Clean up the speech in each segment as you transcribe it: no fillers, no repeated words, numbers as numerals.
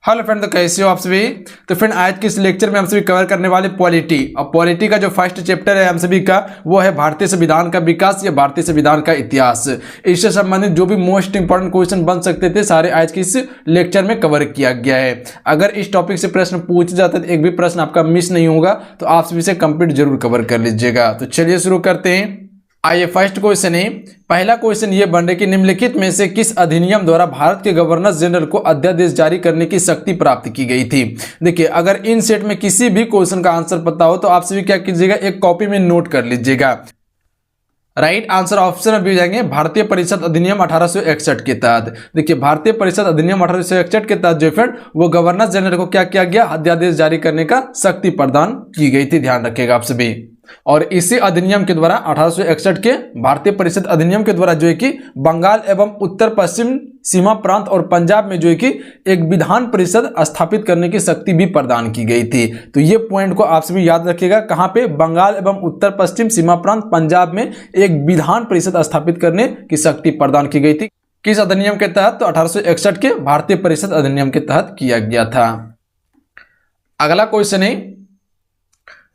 Hello friend, तो कैसे हो आप सभी। तो फ्रेंड आज के इस लेक्चर में हम सभी कवर करने वाले पॉलिटी। और पॉलिटी का जो फर्स्ट चैप्टर है हम सभी का वो है भारतीय संविधान का विकास या भारतीय संविधान का इतिहास। इससे संबंधित जो भी मोस्ट इंपॉर्टेंट क्वेश्चन बन सकते थे सारे आज के इस लेक्चर में कवर किया गया है। अगर इस टॉपिक से प्रश्न पूछ जाता है तो एक भी प्रश्न आपका मिस नहीं होगा, तो आप सभी से कंप्लीट जरूर कवर कर लीजिएगा। तो चलिए शुरू करते हैं। आइए फर्स्ट क्वेश्चन है। पहला क्वेश्चन ये बन रहा है कि निम्नलिखित में से किस अधिनियम द्वारा भारत के गवर्नर जनरल को अध्यादेश जारी करने की शक्ति प्राप्त की गई थी। देखिए, अगर इन सेट में किसी भी क्वेश्चन का आंसर पता हो तो आप सभी क्या कीजिएगा, एक कॉपी में नोट कर लीजिएगा। राइट आंसर ऑप्शन में भी जाएंगे भारतीय परिषद अधिनियम 1861 के तहत। देखिए, भारतीय परिषद अधिनियम 1861 के तहत जो फ्रेंड वो गवर्नर जनरल को क्या किया गया, अध्यादेश जारी करने का शक्ति प्रदान की गई थी। ध्यान रखिएगा आप सभी। और इसी अधिनियम के द्वारा 1861 के भारतीय परिषद अधिनियम के द्वारा जो है कि बंगाल एवं उत्तर पश्चिम सीमा प्रांत और पंजाब में जो है कि एक विधान परिषद स्थापित करने की शक्ति भी प्रदान की गई थी। तो ये पॉइंट को आप सभी याद रखिएगा, कहां पे, बंगाल एवं उत्तर पश्चिम सीमा प्रांत पंजाब में एक विधान परिषद स्थापित करने की शक्ति प्रदान की गई थी। किस अधिनियम के तहत? तो 1861 के भारतीय परिषद अधिनियम के तहत किया गया था। अगला क्वेश्चन है,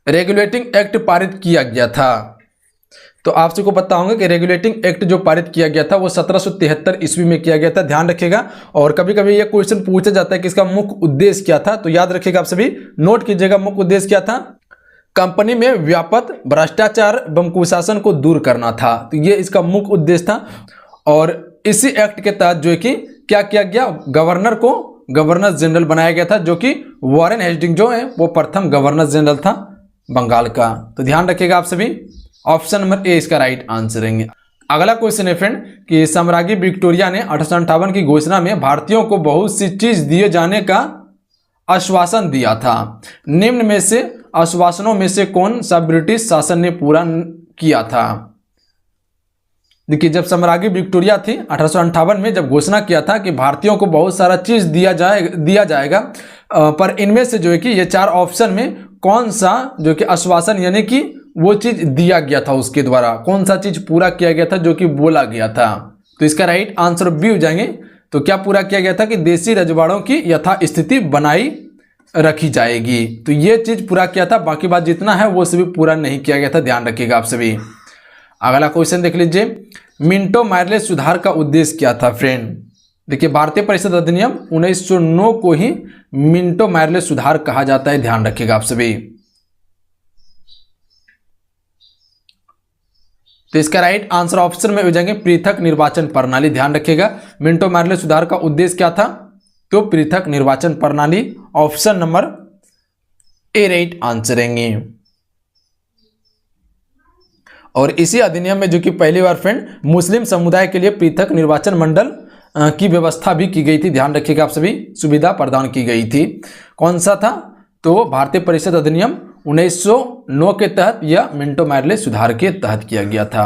रेगुलेटिंग एक्ट पारित किया गया था। तो आप सबको पता होगा कि रेगुलेटिंग एक्ट जो पारित किया गया था वो 1773 ईस्वी में किया गया था। ध्यान रखिएगा। और कभी कभी ये क्वेश्चन पूछा जाता है कि इसका मुख्य उद्देश्य क्या था, तो याद रखिएगा आप सभी, नोट कीजिएगा। मुख्य उद्देश्य क्या था? कंपनी में व्याप्त भ्रष्टाचार एवं कुशासन को दूर करना था। तो ये इसका मुख्य उद्देश्य था। और इसी एक्ट के तहत जो है कि क्या किया गया, गवर्नर को गवर्नर जनरल बनाया गया था, जो कि वॉरेन हेस्टिंग जो है वो प्रथम गवर्नर जनरल था बंगाल का। तो ध्यान रखिएगा आप सभी, ऑप्शन नंबर ए इसका राइट आंसर रहेंगे। अगला क्वेश्चन है फ्रेंड कि सम्राज्ञी विक्टोरिया ने 1858 की घोषणा में भारतीयों को बहुत सी चीज दिए जाने का आश्वासन दिया था। निम्न में से आश्वासनों में से कौन सा ब्रिटिश शासन ने पूरा किया था? देखिए, जब सम्राज्ञी विक्टोरिया थी 1858 में जब घोषणा किया था कि भारतीयों को बहुत सारा चीज दिया जाएगा, पर इनमें से जो है कि ये चार ऑप्शन में कौन सा जो कि आश्वासन यानी कि वो चीज दिया गया था, उसके द्वारा कौन सा चीज पूरा किया गया था जो कि बोला गया था। तो इसका राइट आंसर बी हो जाएंगे। तो क्या पूरा किया गया था कि देशी रजवाड़ों की यथास्थिति बनाई रखी जाएगी। तो ये चीज पूरा किया था, बाकी बात जितना है वो सभी पूरा नहीं किया गया था। ध्यान रखिएगा आप सभी। अगला क्वेश्चन देख लीजिए, मिंटो मार्ले सुधार का उद्देश्य क्या था फ्रेंड? देखिए, भारतीय परिषद अधिनियम 1909 को ही मिंटो मार्ले सुधार कहा जाता है। ध्यान रखिएगा आप सभी। तो इसका राइट आंसर ऑप्शन में हो जाएंगे पृथक निर्वाचन प्रणाली। ध्यान रखिएगा, मिंटो मार्ले सुधार का उद्देश्य क्या था? तो पृथक निर्वाचन प्रणाली। Option number A right answer रहेंगे। और इसी अधिनियम में जो कि पहली बार फ्रेंड मुस्लिम समुदाय के लिए पृथक निर्वाचन मंडल की व्यवस्था भी की गई थी। ध्यान रखिएगा आप सभी, सुविधा प्रदान की गई थी। कौन सा था? तो भारतीय परिषद अधिनियम 1909 के तहत या मिंटो मार्ले सुधार के तहत किया गया था।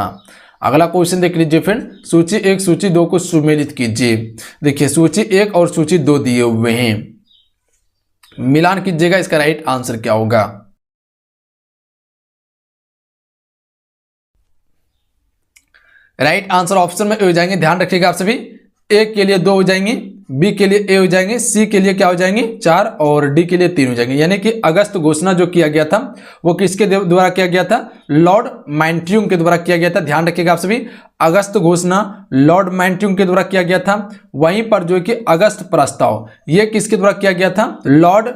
अगला क्वेश्चन देख लीजिए फ्रेंड, सूची 1 सूची 2 को सुमेलित कीजिए। देखिए, सूची 1 और सूची 2 दिए हुए हैं, मिलान कीजिएगा। इसका राइट आंसर क्या होगा? राइट आंसर ऑप्शन में हो जाएंगे। ध्यान रखिएगा आप सभी, ए के लिए 2 हो जाएंगे, बी के लिए ए हो जाएंगे, सी के लिए क्या हो जाएंगे 4 और डी के लिए 3 हो जाएंगे। यानी कि अगस्त घोषणा जो किया गया था वो किसके द्वारा किया गया था? लॉर्ड माउंटबेटन के द्वारा किया गया था। ध्यान रखिएगा आप सभी, अगस्त घोषणा लॉर्ड माउंटबेटन के द्वारा किया गया था। वहीं पर जो है कि अगस्त प्रस्ताव ये किसके द्वारा किया गया था? लॉर्ड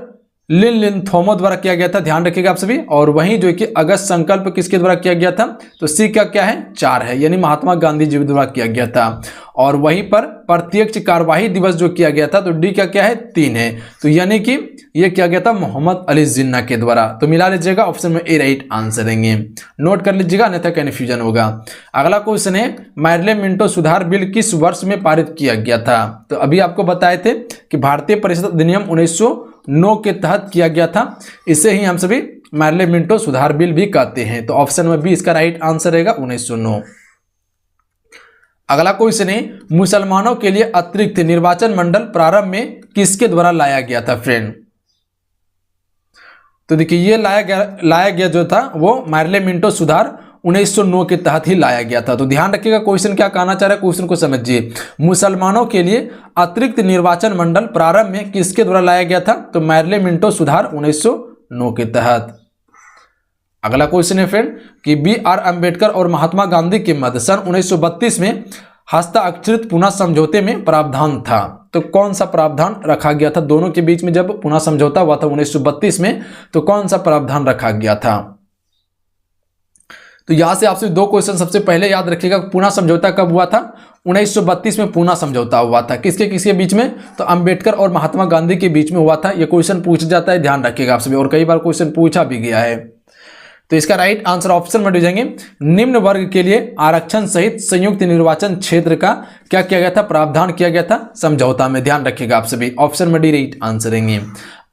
लिनलिथगो द्वारा किया गया था। ध्यान रखिएगा आप सभी। और वहीं जो है कि अगस्त संकल्प किसके द्वारा किया गया था? तो सी का क्या है 4 है, यानी महात्मा गांधी जी द्वारा किया गया था। और वहीं पर प्रत्यक्ष कार्यवाही दिवस जो किया गया था तो डी का क्या है 3 है। तो यानी कि यह किया गया था मोहम्मद अली जिन्ना के द्वारा। तो मिला लीजिएगा, ऑप्शन में ए राइट आंसर देंगे। नोट कर लीजिएगा, अन्यथा कन्फ्यूजन होगा। अगला क्वेश्चन है, मार्ले मिंटो सुधार बिल किस वर्ष में पारित किया गया था? तो अभी आपको बताए थे कि भारतीय परिषद अधिनियम 1909 के तहत किया गया था। इसे ही हम सभी मार्ले मिंटो सुधार बिल भी कहते हैं। तो ऑप्शन में बी इसका राइट आंसर रहेगा 1909। अगला क्वेश्चन है, मुसलमानों के लिए अतिरिक्त निर्वाचन मंडल प्रारंभ में किसके द्वारा लाया गया था फ्रेंड? तो देखिए, ये लाया गया जो था वो मार्ले मिंटो सुधार 1909 के तहत ही लाया गया था। तो ध्यान रखिएगा क्वेश्चन क्या कहना चाह रहा है, क्वेश्चन को समझिए। मुसलमानों के लिए अतिरिक्त निर्वाचन मंडल प्रारंभ में किसके द्वारा लाया गया था? तो मैरले मिंटो सुधार 1909 के तहत। अगला क्वेश्चन है फ्रेंड कि B.R. अम्बेडकर और महात्मा गांधी के मध्य सन 1932 में हस्ताक्षरित पुनः समझौते में प्रावधान था। तो कौन सा प्रावधान रखा गया था दोनों के बीच में जब पुनः समझौता हुआ था 1932 में? तो कौन सा प्रावधान रखा गया था? तो यहां से आपसे दो क्वेश्चन सबसे पहले याद रखिएगा। पुनः समझौता कब हुआ था? 1932 में पुनः समझौता हुआ था। किसके किसके बीच में? तो अंबेडकर और महात्मा गांधी के बीच में हुआ था। यह क्वेश्चन पूछ जाता है, ध्यान रखिएगा आप सभी, और कई बार क्वेश्चन पूछा भी गया है। तो इसका राइट आंसर ऑप्शन में जाएंगे, निम्न वर्ग के लिए आरक्षण सहित संयुक्त निर्वाचन क्षेत्र का क्या किया गया था? प्रावधान किया गया था समझौता में। ध्यान रखिएगा आप सभी, ऑप्शन में डी राइट आंसर रहेंगे।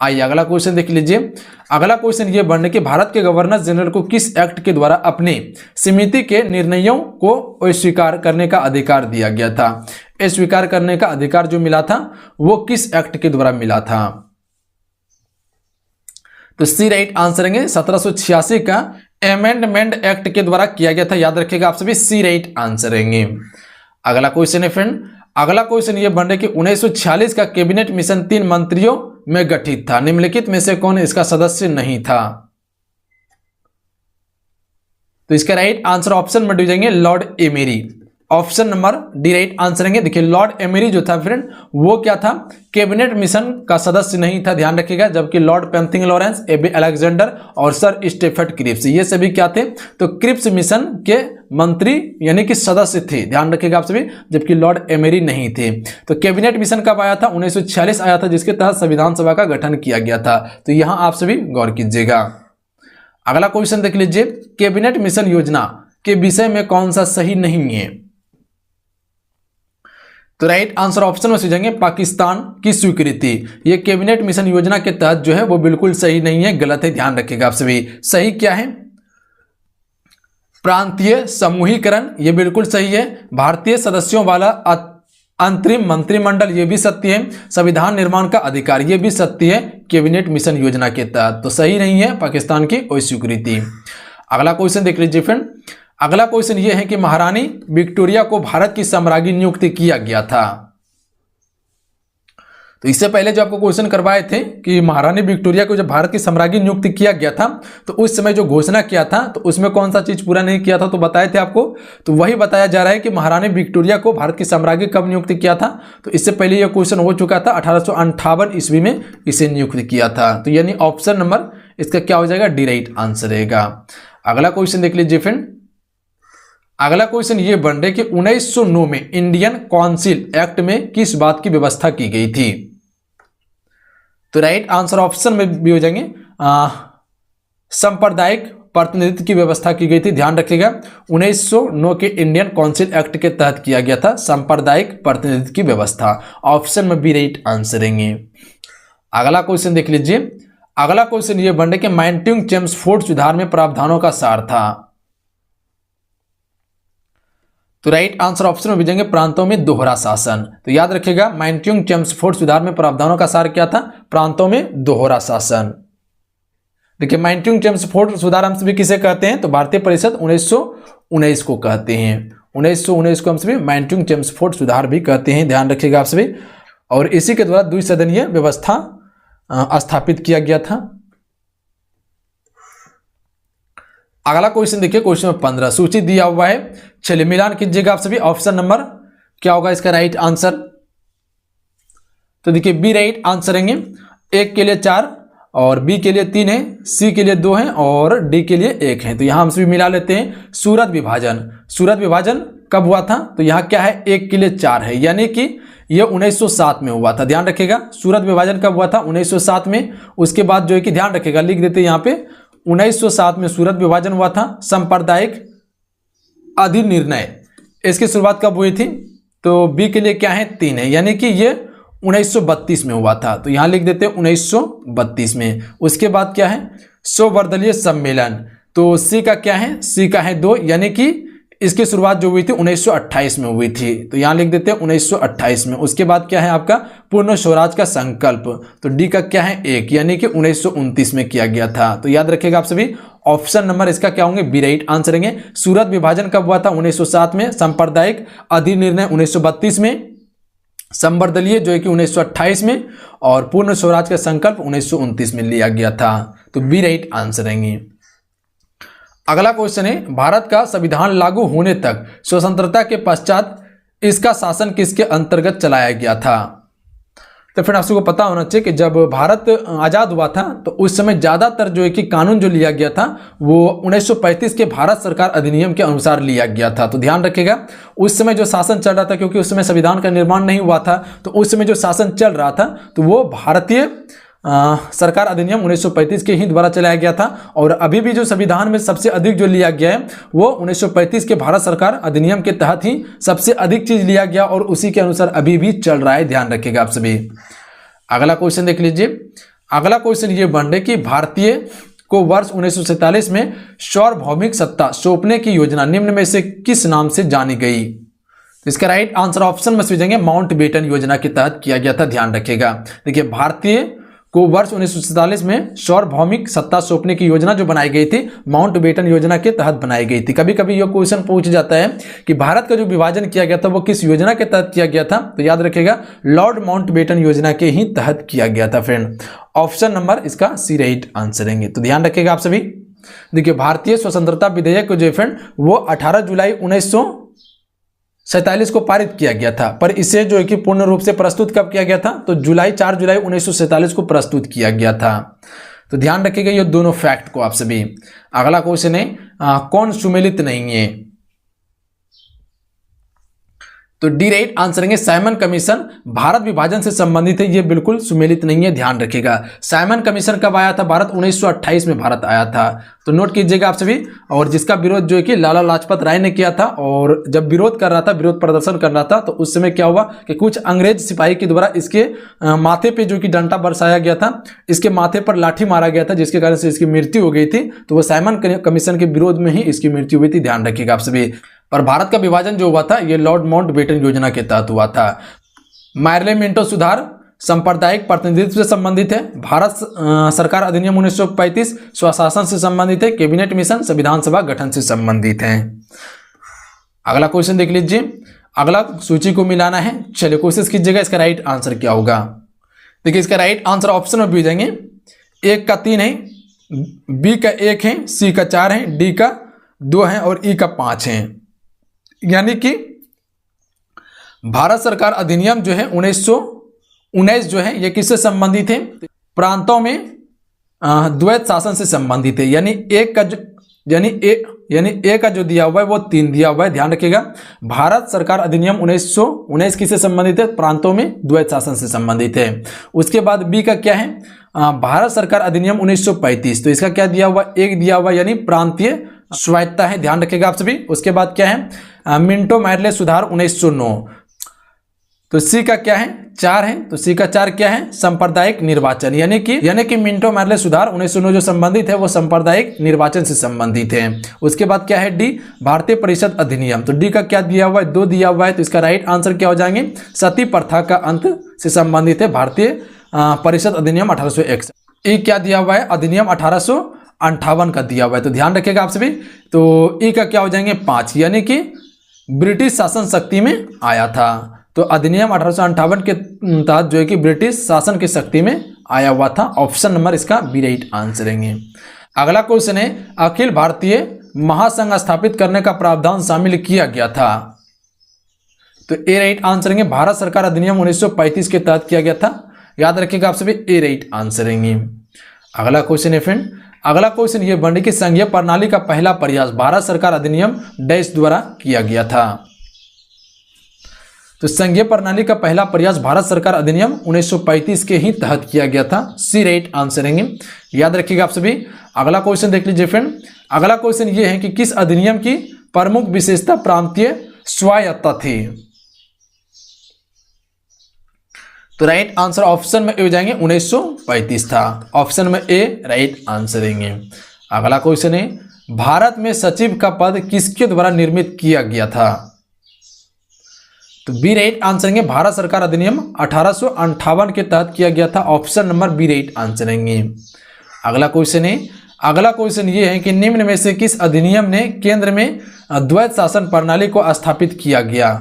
आइए अगला क्वेश्चन देख लीजिए। अगला क्वेश्चन ये बनने कि भारत के गवर्नर जनरल को किस एक्ट के द्वारा अपने समिति के निर्णयों को अस्वीकार करने का अधिकार दिया गया था? अस्वीकार करने का अधिकार जो मिला था वो किस एक्ट के द्वारा मिला था? तो सी राइट आंसर रहेंगे 1786 का अमेंडमेंट एक्ट के द्वारा किया गया था। याद रखिएगा आप सभी, सी राइट आंसर रहेंगे। अगला क्वेश्चन है फ्रेंड, अगला क्वेश्चन ये बन रहा है कि 1946 का कैबिनेट मिशन 3 मंत्रियों में गठित था, निम्नलिखित में से कौन इसका सदस्य नहीं था? तो इसका राइट आंसर ऑप्शन में डी जाएंगे Lord Amery. Option number D right answer रहेंगे। देखिए लॉर्ड एमेरी जो था फ्रेंड वो क्या था? कैबिनेट मिशन का सदस्य नहीं था, ध्यान रखिएगा। जबकि लॉर्ड पेंथिंग लॉरेंस, एबी अलेक्जेंडर और सर स्टेफर्ड क्रिप्स ये सभी क्या थे? तो क्रिप्स मिशन के मंत्री यानी कि सदस्य थे, ध्यान रखिएगा आप सभी, जबकि लॉर्ड एमेरी नहीं थे। तो कैबिनेट मिशन कब आया था? 1946 आया था, जिसके तहत संविधान सभा का गठन किया गया था। तो यहां आप सभी गौर कीजिएगा। अगला क्वेश्चन देख लीजिए, कैबिनेट मिशन योजना के विषय में कौन सा सही नहीं है? तो राइट आंसर ऑप्शन में जाएंगे पाकिस्तान की स्वीकृति। ये कैबिनेट मिशन योजना के तहत जो है वो बिल्कुल सही नहीं है, गलत है, ध्यान रखिएगा आप सभी। सही क्या है? प्रांतीय समूहीकरण, ये बिल्कुल सही है। भारतीय सदस्यों वाला अंतरिम मंत्रिमंडल, ये भी सत्य है। संविधान निर्माण का अधिकार, ये भी सत्य है कैबिनेट मिशन योजना के तहत। तो सही नहीं है पाकिस्तान की अस्वीकृति। अगला क्वेश्चन देख लीजिए फ्रेंड। अगला क्वेश्चन ये है कि महारानी विक्टोरिया को भारत की सम्राज्ञी नियुक्त किया गया था। तो इससे पहले जो आपको क्वेश्चन करवाए थे कि महारानी विक्टोरिया को जब भारत की सम्राज्ञी नियुक्त किया गया था तो उस समय जो घोषणा किया था तो उसमें कौन सा चीज पूरा नहीं किया था? तो बताए थे आपको। तो वही बताया जा रहा है कि महारानी विक्टोरिया को भारत की सम्राज्ञी कब नियुक्त किया था? तो इससे पहले यह क्वेश्चन हो चुका था, 1858 ईस्वी में इसे नियुक्त किया था। तो यानी ऑप्शन नंबर इसका क्या हो जाएगा? डी राइट आंसर रहेगा। अगला क्वेश्चन देख लीजिए फ्रेंड। अगला क्वेश्चन ये बन रहा है कि 1909 में इंडियन काउंसिल एक्ट में किस बात की व्यवस्था की गई थी? तो राइट आंसर ऑप्शन में भी हो जाएंगे सांप्रदायिक प्रतिनिधित्व की व्यवस्था की गई थी। ध्यान रखिएगा 1909 के इंडियन काउंसिल एक्ट के तहत किया गया था सांप्रदायिक प्रतिनिधित्व की व्यवस्था। ऑप्शन में भी राइट आंसर रहेंगे। अगला क्वेश्चन देख लीजिए। अगला क्वेश्चन ये बन रहा है कि मैंटिंग-चेम्सफोर्ड सुधार में प्रावधानों का सार था। तो राइट आंसर ऑप्शन में भेजेंगे प्रांतों में दोहरा शासन। तो याद रखिएगा मैंटिंग-चेम्सफोर्ड सुधार में प्रावधानों का सार क्या था? प्रांतों में दोहरा शासन। देखिए मैंटिंग-चेम्सफोर्ड सुधार हम सभी किसे कहते हैं? तो भारतीय परिषद 1919 को कहते हैं। 1919 को हम सभी मैंटिंग-चेम्सफोर्ड सुधार भी कहते हैं, ध्यान रखिएगा आप सभी। और इसी के द्वारा द्विसदनीय व्यवस्था स्थापित किया गया था। अगला क्वेश्चन देखिए, क्वेश्चन नंबर 15 सूची दिया हुआ है, चलिए मिलान कीजिएगा आप सभी। ऑप्शन नंबर क्या होगा इसका राइट आंसर? तो देखिए बी राइट आंसर रहेंगे। ए के लिए 4 और बी के लिए 3 है, सी के लिए 2 है और डी के लिए 1 है। तो यहां हम सभी मिला लेते हैं। सूरत विभाजन, सूरत विभाजन कब हुआ था? तो यहां क्या है? 1 के लिए 4 है, यानी कि यह 1907 में हुआ था। ध्यान रखिएगा सूरत विभाजन कब हुआ था? 1907 में। उसके बाद जो है कि ध्यान रखिएगा लिख देते हैं यहाँ पे 1907 में सूरत विभाजन हुआ था। सांप्रदायिक अधिनिर्णय इसकी शुरुआत कब हुई थी? तो बी के लिए क्या है? 3 है, यानी कि ये 1932 में हुआ था। तो यहां लिख देते हैं 1932 में। उसके बाद क्या है? सर्वदलीय सम्मेलन। तो सी का क्या है? सी का है 2, यानी कि इसकी शुरुआत जो हुई थी 1928 में हुई थी। तो यहां लिख देते हैं 1928 में। उसके बाद क्या है आपका? पूर्ण स्वराज का संकल्प। तो डी का क्या है? 1, यानी कि 1929 में किया गया था। तो याद रखिएगा आप सभी ऑप्शन नंबर इसका क्या होंगे, बी राइट आंसर रहेंगे। सूरत विभाजन कब हुआ था, 1907 में। सांप्रदायिक अधिनिर्णय 1932 में। संवर्दलीय जो है कि 1928 में। और पूर्ण स्वराज का संकल्प 1929 में लिया गया था। तो बी राइट आंसर रहेंगे। अगला क्वेश्चन है, भारत का संविधान लागू होने तक स्वतंत्रता के पश्चात इसका शासन किसके अंतर्गत चलाया गया था। तो फिर आप सबको पता होना चाहिए कि जब भारत आज़ाद हुआ था तो उस समय ज़्यादातर जो है कि कानून जो लिया गया था वो 1935 के भारत सरकार अधिनियम के अनुसार लिया गया था। तो ध्यान रखिएगा, उस समय जो शासन चल रहा था, क्योंकि उस समय संविधान का निर्माण नहीं हुआ था, तो उस समय जो शासन चल रहा था तो वो भारतीय सरकार अधिनियम 1935 के ही द्वारा चलाया गया था। और अभी भी जो संविधान में सबसे अधिक जो लिया गया है वो 1935 के भारत सरकार अधिनियम के तहत ही सबसे अधिक चीज लिया गया और उसी के अनुसार अभी भी चल रहा है। ध्यान रखिएगा आप सभी। अगला क्वेश्चन देख लीजिए। अगला क्वेश्चन ये बन रहा है कि भारतीय को वर्ष 1947 में सार्वभौमिक सत्ता सौंपने की योजना निम्न में से किस नाम से जानी गई। इसका राइट आंसर ऑप्शन में जाएंगे माउंटबेटन योजना के तहत किया गया था। ध्यान रखिएगा। देखिए, भारतीय को वर्ष 1947 में सार्वभौमिक सत्ता सौंपने की योजना जो बनाई गई थी माउंटबेटन योजना के तहत बनाई गई थी। कभी कभी यह क्वेश्चन पूछ जाता है कि भारत का जो विभाजन किया गया था वो किस योजना के तहत किया गया था। तो याद रखिएगा, लॉर्ड माउंटबेटन योजना के ही तहत किया गया था। फ्रेंड, ऑप्शन नंबर इसका सी राइट आंसर रहेंगे। तो ध्यान रखिएगा आप सभी। देखिए, भारतीय स्वतंत्रता विधेयक जो फ्रेंड वो 18 जुलाई 1947 को पारित किया गया था, पर इसे जो है कि पूर्ण रूप से प्रस्तुत कब किया गया था, तो 4 जुलाई 1947 को प्रस्तुत किया गया था। तो ध्यान रखिएगा ये दोनों फैक्ट को आप सभी। अगला क्वेश्चन है, कौन सुमेलित नहीं है। तो डी राइट आंसर रहेंगे साइमन कमीशन भारत विभाजन से संबंधित है, ये बिल्कुल सुमेलित नहीं है। ध्यान रखिएगा। साइमन कमीशन कब आया था, भारत 1928 में भारत आया था। तो नोट कीजिएगा आप सभी। और जिसका विरोध जो है कि लाला लाजपत राय ने किया था, और जब विरोध कर रहा था, विरोध प्रदर्शन कर रहा था, तो उस समय क्या हुआ कि कुछ अंग्रेज सिपाही के द्वारा इसके माथे पे जो कि डंडा बरसाया गया था, इसके माथे पर लाठी मारा गया था, जिसके कारण से इसकी मृत्यु हो गई थी। तो वो साइमन कमीशन के विरोध में ही इसकी मृत्यु हुई थी। ध्यान रखिएगा आप सभी। पर भारत का विभाजन जो हुआ था ये लॉर्ड माउंटबेटन योजना के तहत हुआ था। मार्लेमेंटो सुधार सांप्रदायिक प्रतिनिधित्व से संबंधित है। भारत सरकार अधिनियम 1935 स्वशासन से संबंधित है। कैबिनेट मिशन संविधान सभा गठन से संबंधित है। अगला क्वेश्चन देख लीजिए। अगला सूची को मिलाना है। चलिए कोशिश कीजिएगा इसका राइट आंसर क्या होगा। देखिए, इसका राइट आंसर ऑप्शन में भी जाएंगे। 1 का 3 है, बी का 1 है, सी का 4 है, डी का 2 है और ई का 5 है। यानी कि भारत सरकार अधिनियम जो है 1919 जो है ये किससे संबंधित है, प्रांतों में द्वैत शासन से संबंधित है। यानी ए का जो दिया हुआ है वो 3 दिया हुआ है। ध्यान रखिएगा। भारत सरकार अधिनियम 1919 किससे संबंधित है, प्रांतों में द्वैत शासन से संबंधित है। उसके बाद बी का क्या है, भारत सरकार अधिनियम 1935। तो इसका क्या दिया हुआ, 1 दिया हुआ, यानी प्रांतीय स्वायत्ता है। ध्यान रखिएगा आप सभी। उसके बाद क्या है, मिंटो मैरले सुधार 1909। तो सी का क्या है, 4 है। तो सी का 4 क्या है, सांप्रदायिक निर्वाचन। यानी कि मिंटो मैरले सुधार 1909 जो संबंधित है वो सांप्रदायिक निर्वाचन से संबंधित है। उसके बाद क्या है, डी भारतीय परिषद अधिनियम। तो डी का क्या दिया हुआ है, 2 दिया हुआ है। तो इसका राइट आंसर क्या हो जाएंगे, सती प्रथा का अंत से संबंधित है भारतीय परिषद अधिनियम 1861। ई क्या दिया हुआ है, अधिनियम 1858 का दिया हुआ है। तो ध्यान रखिएगा आप सभी। तो ई का क्या हो जाएंगे, 5, यानी कि ब्रिटिश शासन शक्ति में आया था। तो अधिनियम 1858 के तहत जो है कि ब्रिटिश शासन की शक्ति में आया हुआ था। ऑप्शन नंबर इसका बी राइट आंसर रहेंगे। अगला क्वेश्चन है, अखिल भारतीय महासंघ स्थापित करने का प्रावधान शामिल किया गया था। तो ए राइट आंसर रहेंगे, भारत सरकार अधिनियम 1935 के तहत किया गया था। याद रखिएगा आप सभी, ए राइट आंसर रहेंगे। अगला क्वेश्चन है फ्रेंड, अगला क्वेश्चन ये बन कि संघीय प्रणाली का पहला प्रयास भारत सरकार अधिनियम डैश द्वारा किया गया था। तो संघीय प्रणाली का पहला प्रयास भारत सरकार अधिनियम 1935 के ही तहत किया गया था। सी राइट आंसर रहेंगे। याद रखिएगा आप सभी। अगला क्वेश्चन देख लीजिए फ्रेंड। अगला क्वेश्चन ये है कि किस अधिनियम की प्रमुख विशेषता प्रांतीय स्वायत्तता थी। तो राइट आंसर ऑप्शन में हो जाएंगे 1935 था। ऑप्शन में ए राइट आंसर देंगे। अगला क्वेश्चन है, भारत में सचिव का पद किसके द्वारा निर्मित किया गया था। तो बी राइट आंसर देंगे, भारत सरकार अधिनियम 1858 के तहत किया गया था। Option number B right answer देंगे। अगला क्वेश्चन है, अगला क्वेश्चन ये है कि निम्न में से किस अधिनियम ने केंद्र में द्वैत शासन प्रणाली को स्थापित किया गया?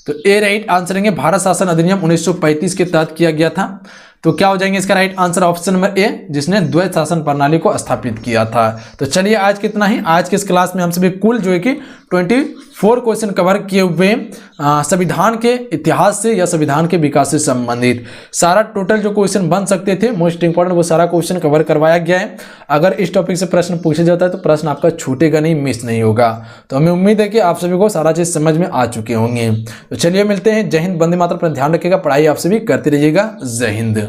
तो ए राइट आंसर है भारत शासन अधिनियम 1935 के तहत किया गया था। तो क्या हो जाएंगे इसका right answer option number A, जिसने द्वैत शासन प्रणाली को स्थापित किया था। तो चलिए आज कितना ही, आज के इस क्लास में हम सभी कुल जो है कि 24 क्वेश्चन कवर किए हुए संविधान के इतिहास से या संविधान के विकास से संबंधित सारा टोटल जो क्वेश्चन बन सकते थे मोस्ट इंपॉर्टेंट वो सारा क्वेश्चन कवर करवाया गया है। अगर इस टॉपिक से प्रश्न पूछा जाता है तो प्रश्न आपका छूटेगा नहीं, मिस नहीं होगा। तो हमें उम्मीद है कि आप सभी को सारा चीज समझ में आ चुके होंगे। तो चलिए मिलते हैं, जय हिंद, वंदे मातरम। अपना ध्यान रखिएगा, पढ़ाई आप सभी करते रहिएगा। जय हिंद।